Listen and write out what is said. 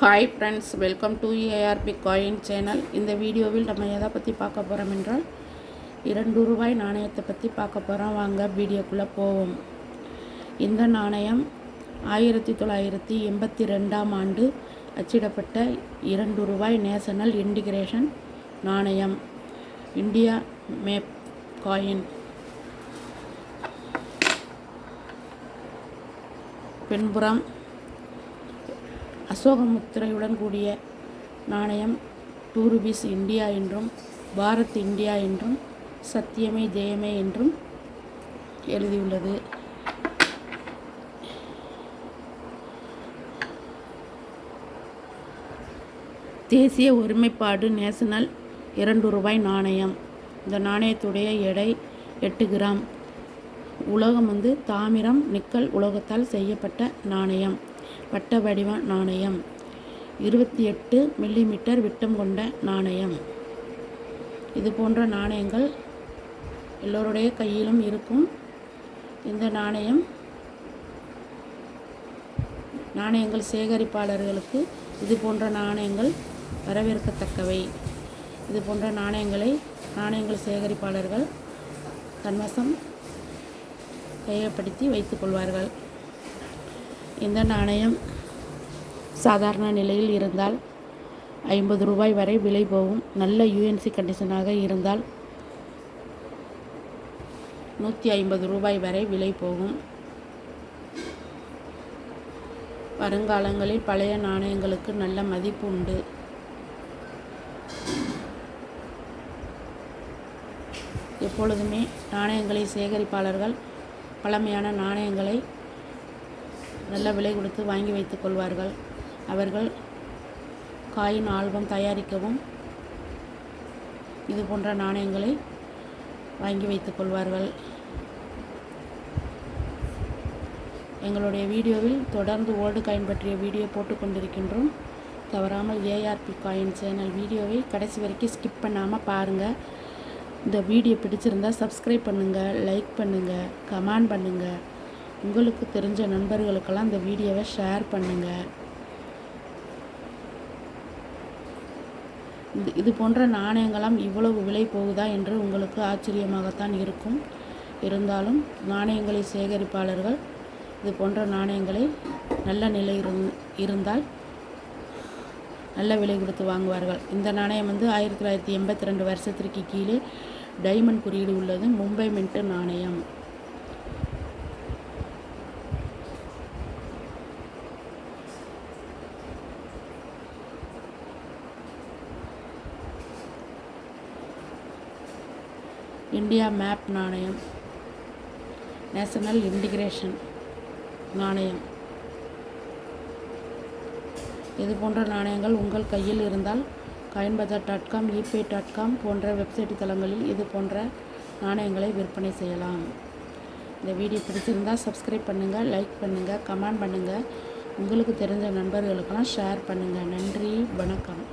Hi friends, welcome to ARP coin channel. இந்த வீடியோவில் நம்ம எதை பற்றி பார்க்க போகிறோம் என்றால் ரூபாய் நாணயத்தை பற்றி பார்க்க போகிறோம். வாங்க வீடியோக்குள்ளே போவோம். இந்த நாணயம் 1982ஆம் ஆண்டு அச்சிடப்பட்ட ரூபாய் நேஷனல் இன்டிகிரேஷன் நாணயம், இந்தியா மேப் காயின். பின்புறம் அசோக முத்திரையுடன் கூடிய நாணயம் ரூபீஸ் இந்தியா என்றும், பாரத் இந்தியா என்றும், சத்தியமே ஜெயமே என்றும் எழுதியுள்ளது. தேசிய ஒருமைப்பாடு நேஷனல் ரூபாய் நாணயம். இந்த நாணயத்துடைய எடை 8 கிராம். உலோகம் தாமிரம் நிக்கல் உலோகத்தால் செய்யப்பட்ட நாணயம். வட்ட வடிவ நாணயம். 28 மில்லிமீட்டர் விட்டம் கொண்ட நாணயம். இது போன்ற நாணயங்கள் எல்லோருடைய கையிலும் இருக்கும். இந்த நாணயங்கள் சேகரிப்பாளர்களுக்கு இது போன்ற நாணயங்கள் வரவேற்கத்தக்கவை. இது போன்ற நாணயங்கள் சேகரிப்பாளர்கள் தன்வசம் கையப்படுத்தி வைத்துக் கொள்வார்கள். இந்த நாணயம் சாதாரண நிலையில் இருந்தால் 50 ரூபாய் வரை விலை போகும். நல்ல யூஎன்சி கண்டிஷனாக இருந்தால் 150 ரூபாய் வரை விலை போகும். வருங்காலங்களில் பழைய நாணயங்களுக்கு நல்ல மதிப்பு உண்டு. எப்பொழுதுமே நாணயங்களை சேகரிப்பாளர்கள் பழமையான நாணயங்களை நல்ல விலை கொடுத்து வாங்கி வைத்துக் கொள்வார்கள். அவர்கள் காயின் ஆல்பம் தயாரிக்கவும் இது போன்ற நாணயங்களை வாங்கி வைத்துக் கொள்வார்கள். எங்களுடைய வீடியோவில் தொடர்ந்து ஓல்டு காயின் பற்றிய வீடியோ போட்டுக்கொண்டிருக்கின்றோம். தவறாமல் ஏஆர்பி காயின் சேனல் வீடியோவை கடைசி வரைக்கும் ஸ்கிப் பண்ணாமல் பாருங்கள். இந்த வீடியோ பிடிச்சிருந்தால் சப்ஸ்கிரைப் பண்ணுங்கள், லைக் பண்ணுங்கள், கமெண்ட் பண்ணுங்கள். உங்களுக்கு தெரிஞ்ச நண்பர்களுக்கெல்லாம் இந்த வீடியோவை ஷேர் பண்ணுங்கள். இது போன்ற நாணயங்களாம் இவ்வளவு விலை போகுதா என்று உங்களுக்கு ஆச்சரியமாகத்தான் இருக்கும். இருந்தாலும் நாணயங்களை சேகரிப்பாளர்கள் இது போன்ற நாணயங்களை நல்ல நிலை இருந்தால் நல்ல விலை கொடுத்து வாங்குவார்கள். இந்த நாணயம் 1982 வருஷத்திற்கு கீழே டைமண்ட் குறியீடு உள்ளது. மும்பை மின்ட் நாணயம். இந்தியா மேப் நாணயம், நேஷனல் இன்டிகிரேஷன் நாணயம். இது போன்ற நாணயங்கள் உங்கள் கையில் இருந்தால் coinbazar.com, epay.com போன்ற வெப்சைட் தளங்களில் இது போன்ற நாணயங்களை விற்பனை செய்யலாம். இந்த வீடியோ பிடிச்சிருந்தால் சப்ஸ்கிரைப் பண்ணுங்கள், லைக் பண்ணுங்கள், கமெண்ட் பண்ணுங்கள். உங்களுக்கு தெரிஞ்ச நண்பர்களுக்கெல்லாம் ஷேர் பண்ணுங்கள். நன்றி, வணக்கம்.